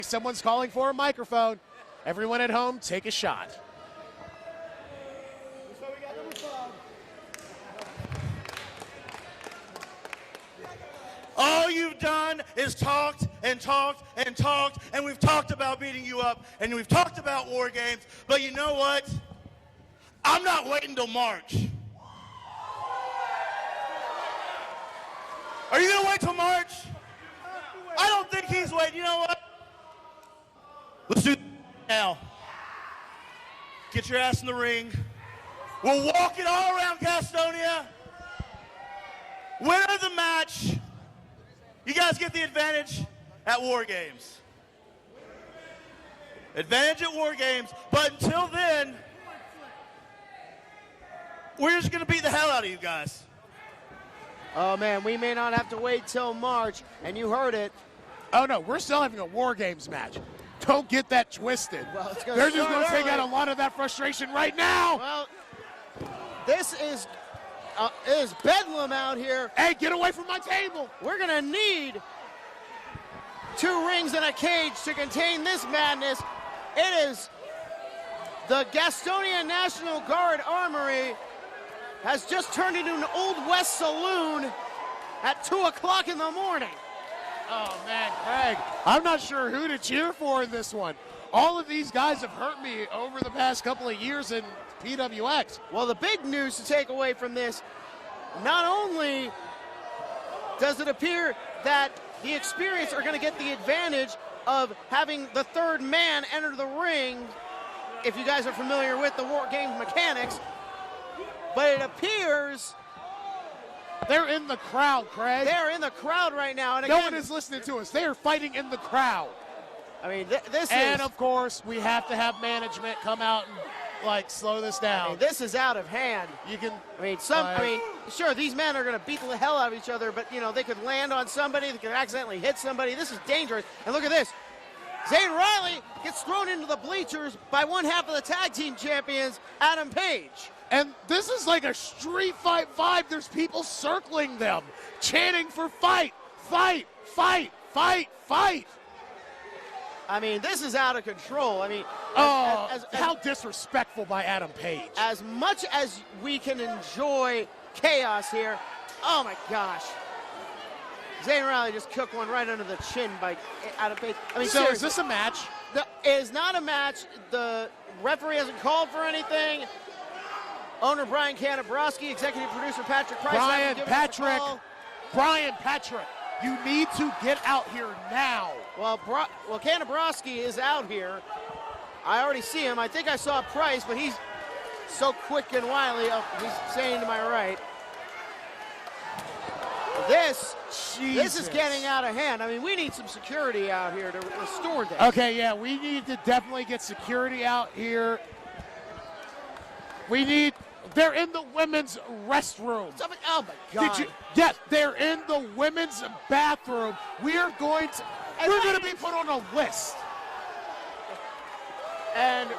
Someone's calling for a microphone. Everyone at home, take a shot. All you've done is talked and talked and talked, and we've talked about beating you up, and we've talked about war games, but you know what? I'm not waiting till March. Are you going to wait till March? I don't think he's waiting. You know what? Let's do it now. Get your ass in the ring. We'll walk it all around Gastonia. Winner of the match. You guys get the advantage at War Games. Advantage at War Games. But until then, we're just going to beat the hell out of you guys. Oh, man, we may not have to wait till March, and you heard it. Oh, no, we're still having a War Games match. Don't get that twisted. Well, they're just going to take out a lot of that frustration right now. Well, this is bedlam out here. Hey, get away from my table. We're going to need 2 rings and a cage to contain this madness. It is the Gastonia National Guard Armory has just turned into an Old West saloon at 2 o'clock in the morning. Oh, man, Craig, I'm not sure who to cheer for in this one. All of these guys have hurt me over the past couple of years in PWX. Well, the big news to take away from this, not only does it appear that the Experience are going to get the advantage of having the third man enter the ring, if you guys are familiar with the War Games mechanics, but it appears they're in the crowd, Craig. They're in the crowd right now. And no again, one is listening to us. They are fighting in the crowd. I mean, this is... And, of course, we have to have management come out and, slow this down. I mean, this is out of hand. You can... Sure, these men are going to beat the hell out of each other, but, they could land on somebody. They could accidentally hit somebody. This is dangerous. And look at this. Zane Riley gets thrown into the bleachers by one half of the tag team champions, Adam Page. And this is like a street fight vibe. There's people circling them, chanting for fight, fight, fight, fight, fight. I mean, this is out of control. I mean, how disrespectful by Adam Page. As much as we can enjoy chaos here, oh my gosh. Zane Riley just took one right under the chin by Adam Page. I mean, so seriously, is this a match? It is not a match. The referee hasn't called for anything. Owner Brian Kanabrowski, executive producer Patrick Price. Brian Patrick, you need to get out here now. Well, Kanabrowski is out here. I already see him. I think I saw Price, but he's so quick and wily. Oh, he's saying to my right. This is getting out of hand. I mean, we need some security out here to restore this. Okay, yeah, we need to definitely get security out here. They're in the women's restroom. Oh my God. Yes, they're in the women's bathroom. We're going to be put on a list. And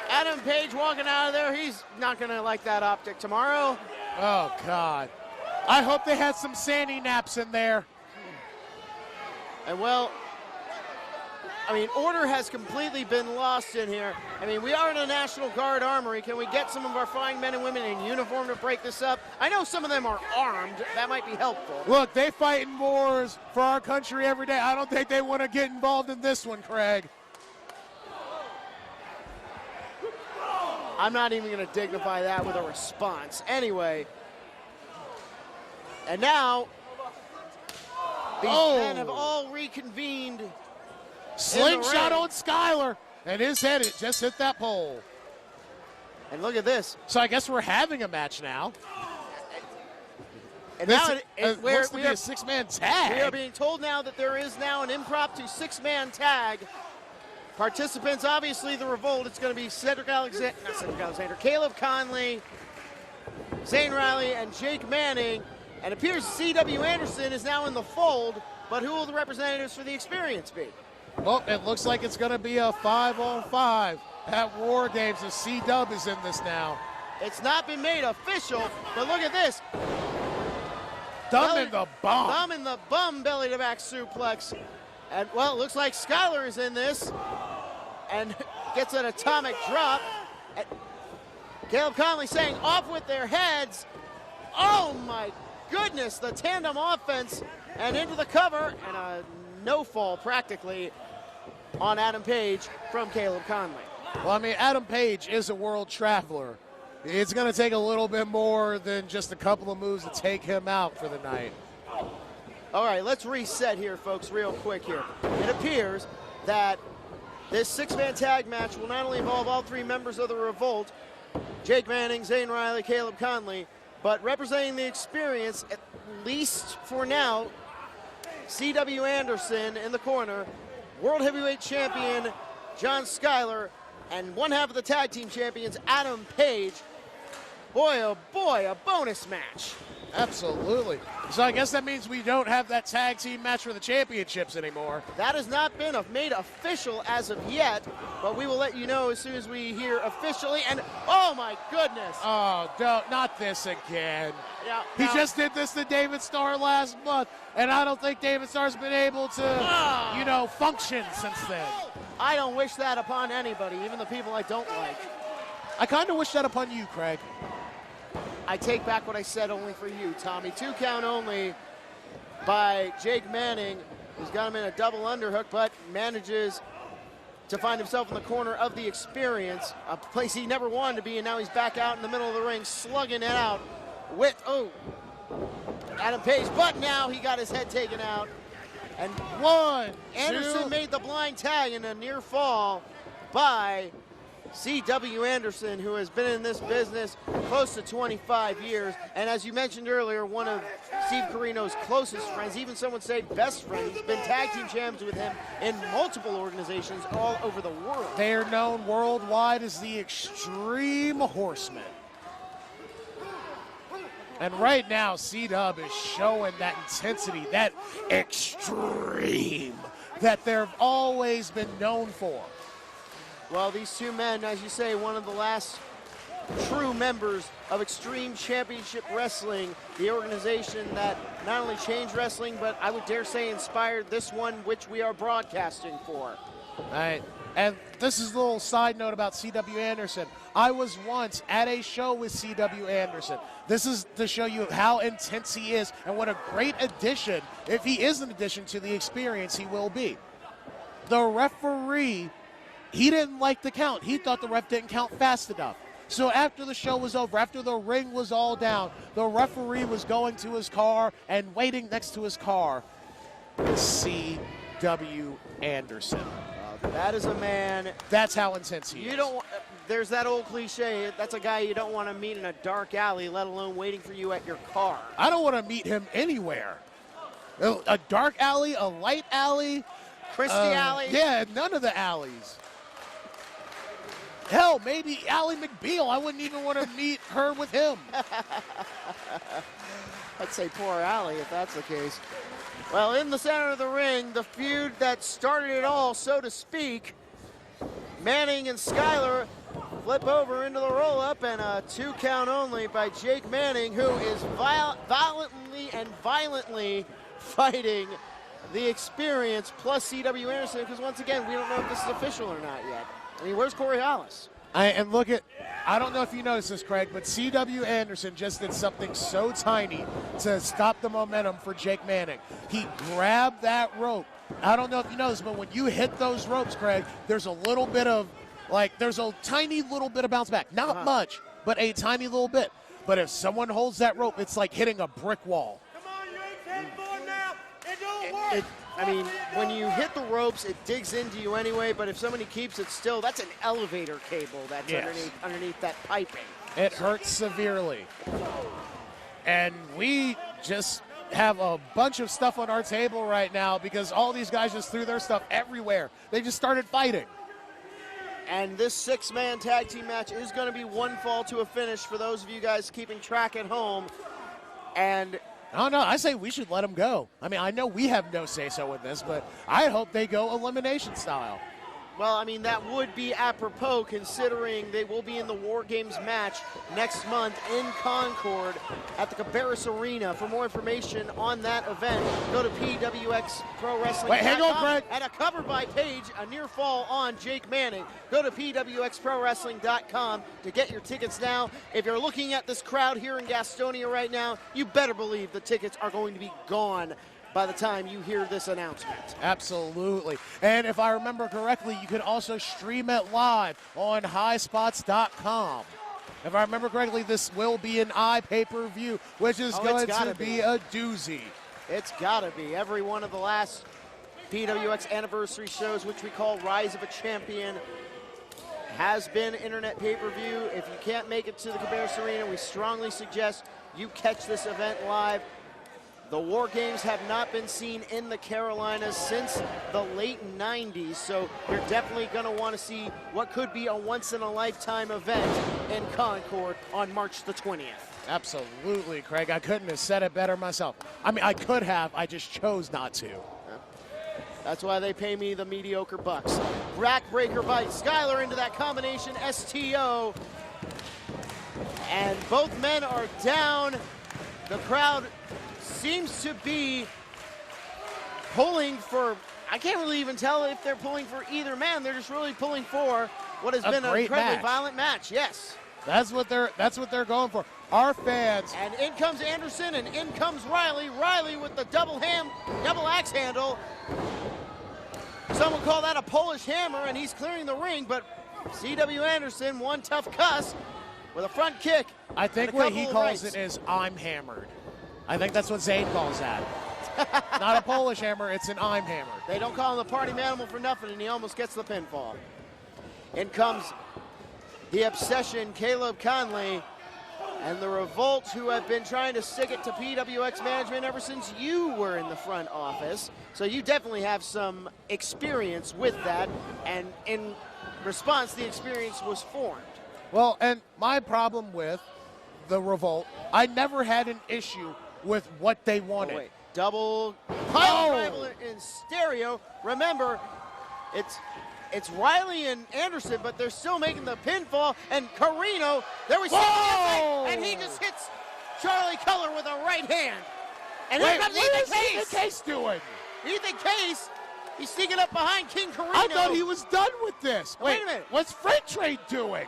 Adam Page walking out of there, he's not going to like that optic tomorrow. Oh, God. I hope they had some sandy naps in there. And, well, I mean, order has completely been lost in here. I mean, we are in a National Guard armory. Can we get some of our fine men and women in uniform to break this up? I know some of them are armed. That might be helpful. Look, they fight in wars for our country every day. I don't think they want to get involved in this one, Craig. I'm not even going to dignify that with a response. Anyway. And now, these men have all reconvened. Slingshot on Skyler, and his head just hit that pole. And look at this. So I guess we're having a match now. And now it looks to be a 6-man tag. We are being told now that there is now an impromptu 6-man tag. Participants, obviously, the Revolt. It's going to be Caleb Conley, Zane Riley, and Jake Manning. And it appears C.W. Anderson is now in the fold, but who will the representatives for the Experience be? Well, it looks like it's going to be a 5-on-5 at War Games. The C-Dub is in this now. It's not been made official, but look at this. Thumb in the bum. Thumb in the bum, belly-to-back suplex. And, well, it looks like Skyler is in this and gets an atomic drop. And Caleb Conley saying, off with their heads. Oh, my goodness, the tandem offense and into the cover, and a no fall practically on Adam Page from Caleb Conley. Well, I mean, Adam Page is a world traveler. It's going to take a little bit more than just a couple of moves to take him out for the night. All right, let's reset here, folks, real quick here. It appears that this six-man tag match will not only involve all three members of the Revolt, Jake Manning, Zane Riley, Caleb Conley, but representing the experience, at least for now, C.W. Anderson in the corner, World Heavyweight Champion John Skyler, and one half of the tag team champions, Adam Page. Boy, oh boy, a bonus match. Absolutely. So I guess that means we don't have that tag team match for the championships anymore. That has not been made official as of yet, but we will let you know as soon as we hear officially. And oh my goodness. Oh, not this again. Yeah, he just did this to David Starr last month, and I don't think David Starr's been able to, function since then. I don't wish that upon anybody, even the people I don't like. I kind of wish that upon you, Craig. I take back what I said, only for you, Tommy. 2 count only by Jake Manning, who's got him in a double underhook, but manages to find himself in the corner of the experience, a place he never wanted to be, and now he's back out in the middle of the ring, slugging it out with, Adam Page, but now he got his head taken out. And Anderson made the blind tag in a near fall by C.W. Anderson, who has been in this business close to 25 years, and as you mentioned earlier, one of Steve Corino's closest friends, even some would say best friend. He's been tag team champs with him in multiple organizations all over the world. They are known worldwide as the Extreme Horsemen. And right now, C-Dub is showing that intensity, that extreme that they've always been known for. Well, these two men, as you say, one of the last true members of Extreme Championship Wrestling, the organization that not only changed wrestling, but I would dare say inspired this one, which we are broadcasting for. All right. And this is a little side note about C.W. Anderson. I was once at a show with C.W. Anderson. This is to show you how intense he is and what a great addition, if he is an addition to the experience, he will be. The referee, he didn't like the count. He thought the ref didn't count fast enough. So after the show was over, after the ring was all down, the referee was going to his car and waiting next to his car. C.W. Anderson. That is a man. That's how intense he is. There's that old cliche. That's a guy you don't want to meet in a dark alley, let alone waiting for you at your car. I don't want to meet him anywhere. A dark alley, a light alley. Christie Alley? Yeah, none of the alleys. Hell, maybe Ally McBeal. I wouldn't even want to meet her with him. I'd say poor Ally if that's the case. Well, in the center of the ring, the feud that started it all, so to speak, Manning and Skyler flip over into the roll-up, and a 2 count only by Jake Manning, who is violently fighting the experience plus C.W. Anderson, because once again, we don't know if this is official or not yet. I mean, where's Corey Hollis? And look at, I don't know if you noticed this, Craig, but C.W. Anderson just did something so tiny to stop the momentum for Jake Manning. He grabbed that rope. I don't know if you noticed, but when you hit those ropes, Craig, there's a little bit of, there's a tiny little bit of bounce back. Not much, but a tiny little bit. But if someone holds that rope, it's like hitting a brick wall. Come on, you ain't 10-4 now. It don't work. I mean, when you hit the ropes, it digs into you anyway, but if somebody keeps it still, that's an elevator cable that's underneath that piping. It hurts severely. And we just have a bunch of stuff on our table right now because all these guys just threw their stuff everywhere. They just started fighting. And this 6-man tag team match is going to be one fall to a finish for those of you guys keeping track at home. And I don't know. I say we should let them go. I mean, I know we have no say-so in this, but I hope they go elimination style. Well, I mean, that would be apropos considering they will be in the War Games match next month in Concord at the Cabarrus Arena. For more information on that event, go to pwxprowrestling.com. Wait, hang on, Greg. And a cover by page, a near fall on Jake Manning. Go to pwxprowrestling.com to get your tickets now. If you're looking at this crowd here in Gastonia right now, you better believe the tickets are going to be gone by the time you hear this announcement. Absolutely. And if I remember correctly, you can also stream it live on highspots.com. If I remember correctly, this will be an pay-per-view, which is going to be a doozy. It's got to be. Every one of the last PWX anniversary shows, which we call Rise of a Champion, has been internet pay-per-view. If you can't make it to the Cabarrus Arena, we strongly suggest you catch this event live. The War Games have not been seen in the Carolinas since the late 90s, so you're definitely going to want to see what could be a once-in-a-lifetime event in Concord on March the 20th. Absolutely, Craig. I couldn't have said it better myself. I mean, I could have. I just chose not to. That's why they pay me the mediocre bucks. Backbreaker by Skyler into that combination STO. And both men are down. The crowd seems to be pulling for, I can't really even tell if they're pulling for either man. They're just really pulling for what has been an incredibly violent match. Yes. That's what they're going for. Our fans. And in comes Anderson and in comes Riley. Riley with the double axe handle. Some would call that a Polish hammer, and he's clearing the ring, but C.W. Anderson, one tough cuss with a front kick. I think what he calls it is I'm hammered. I think that's what Zane calls that. Not a Polish hammer, it's an I'm hammered. They don't call him the party manimal for nothing, and he almost gets the pinfall. In comes the Obsession, Caleb Conley, and the Revolt, who have been trying to stick it to PWX management ever since you were in the front office. So you definitely have some experience with that, and in response, the experience was formed. Well, and my problem with the Revolt, I never had an issue with what they wanted. Oh, wait. Double pile driver in stereo. Remember, it's Riley and Anderson, but they're still making the pinfall. And Corino, there we see and he just hits Charlie Color with a right hand. And here comes Ethan Case. Ethan Case doing? Ethan Case, he's sneaking up behind King Corino. I thought he was done with this. Wait a minute. What's Freight Train doing?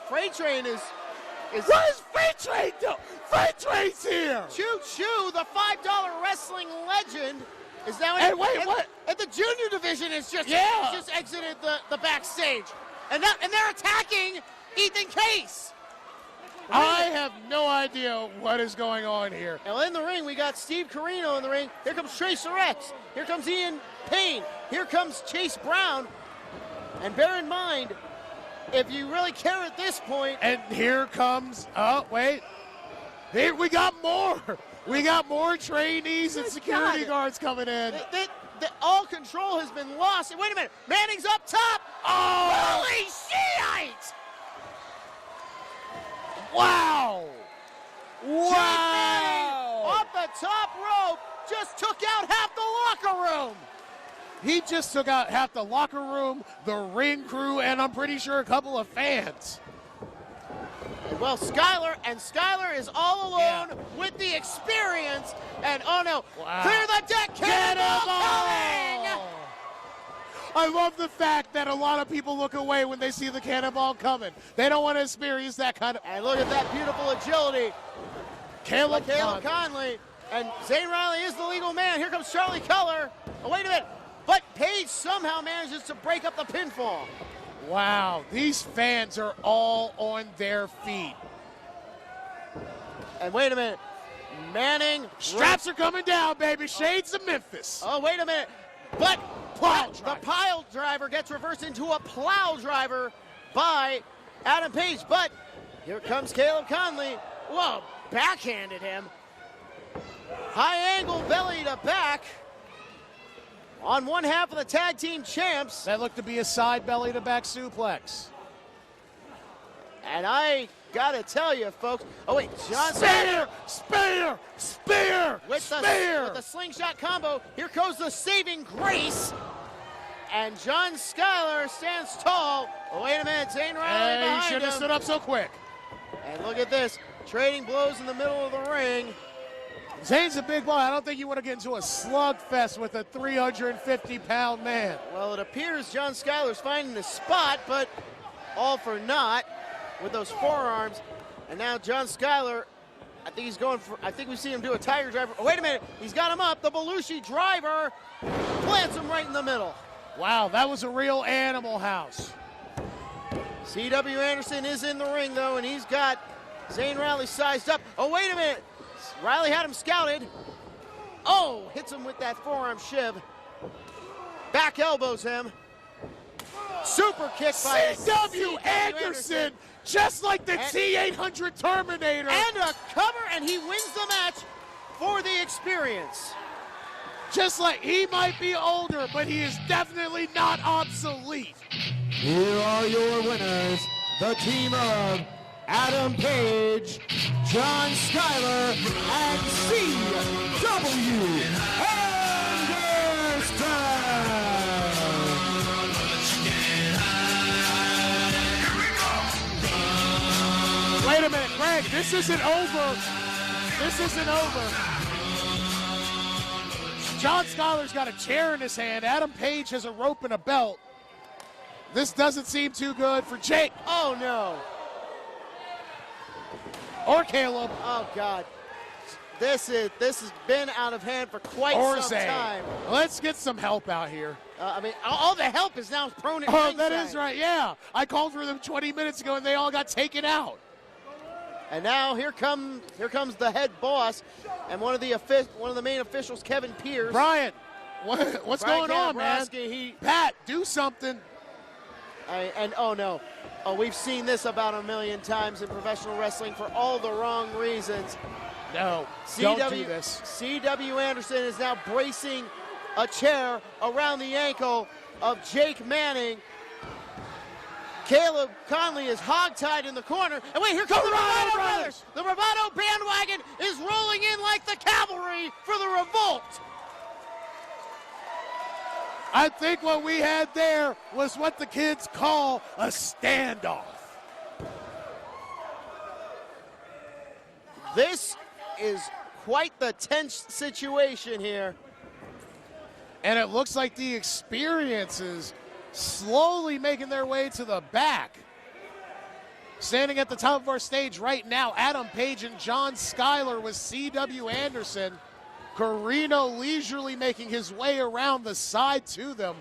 Freight Train is what is Freight Train doing? Freight Train's here. Choo Choo, the $5 wrestling legend, is now in. And wait, what? And the junior division is just exited the backstage, and they're attacking Ethan Case. I have no idea what is going on here. Now in the ring, we got Steve Corino in the ring. Here comes Tracer X. Here comes Ian Payne. Here comes Chase Brown. And bear in mind, if you really care at this point. And here comes, oh, wait. Here we got more. We got more trainees and security guards coming in. All control has been lost. Wait a minute. Manning's up top. Oh! Holy shit! Wow! Wow! Manning, off the top rope, just took out half the locker room. He just took out half the locker room, the ring crew, and I'm pretty sure a couple of fans. Well, Skyler is all alone with the experience, and oh no, clear the deck, Cannonball coming! I love the fact that a lot of people look away when they see the Cannonball coming. They don't want to experience that kind of. And look at that beautiful agility. Caleb Conley. And Zane Riley is the legal man. Here comes Charlie Color. Oh, wait a minute. But Page somehow manages to break up the pinfall. Wow, these fans are all on their feet. And wait a minute. Manning. Straps are coming down, baby. Shades of Memphis. Oh, wait a minute. But the pile driver gets reversed into a plow driver by Adam Page. But here comes Caleb Conley. Whoa, backhanded him. High angle belly to back on one half of the tag team champs. That looked to be a side belly to back suplex. And I gotta tell you, folks. Oh wait, John Spear! With the slingshot combo. Here goes the saving grace. And John Skyler stands tall. Oh, wait a minute, Zane Riley Hey, behind he should have him. stood up so quick. And look at this, trading blows in the middle of the ring. Zane's a big boy. I don't think you want to get into a slugfest with a 350-pound man. Well, it appears John Skyler's finding the spot, but all for naught with those forearms. And now John Skyler, I think he's going for, I think we see him do a tiger driver. Oh, wait a minute, he's got him up. The Belushi driver plants him right in the middle. Wow, that was a real animal house. C.W. Anderson is in the ring, though, and he's got Zane Riley sized up. Oh, wait a minute. Riley had him scouted. Oh, hits him with that forearm shiv. Back elbows him. Super kick by C.W. Anderson, just like the T-800 Terminator. And a cover, and he wins the match for the experience. Just like he might be older, but he is definitely not obsolete. Here are your winners, the team of Adam Page, John Skyler, and C.W. Anderson! Wait a minute, Greg, this isn't over. This isn't over. John Skyler's got a chair in his hand. Adam Page has a rope and a belt. This doesn't seem too good for Jake. Oh, no. Or Caleb. Oh, God. This has been out of hand for quite Or some Zane. time. Let's get some help out here. I mean, all the help is now prone at Oh, ringside. that is right, yeah. I called for them 20 minutes ago, and they all got taken out. And now here comes the head boss and one of the main officials, Kevin Pierce. Brian, what's Brian going on, man? Kabrowski, Pat, do something. Oh no, we've seen this about a million times in professional wrestling for all the wrong reasons. No, don't do this. C.W. Anderson is now bracing a chair around the ankle of Jake Manning. Caleb Conley is hogtied in the corner. And wait, here come the Bravado Brothers. The Bravado bandwagon is rolling in like the cavalry for the Revolt. I think what we had there was what the kids call a standoff. This is quite the tense situation here. And it looks like the experiences slowly making their way to the back. Standing at the top of our stage right now, Adam Page and John Skyler with C.W. Anderson. Corino leisurely making his way around the side to them.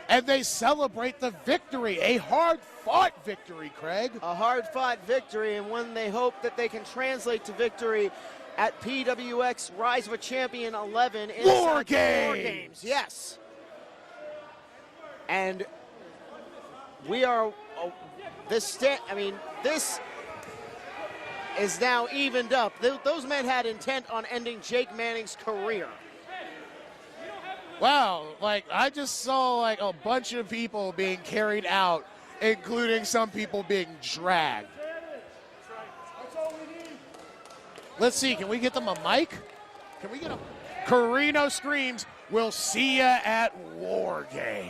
And they celebrate the victory, a hard-fought victory, Craig. A hard-fought victory, and one they hope that they can translate to victory at PWX Rise of a Champion 11 in War Games. Yes. And we are this is now evened up. Those men had intent on ending Jake Manning's career. Wow, like I just saw like a bunch of people being carried out, including some people being dragged. Let's see, can we get them a mic? Can we get a Corino screams, "We'll see ya at War Games."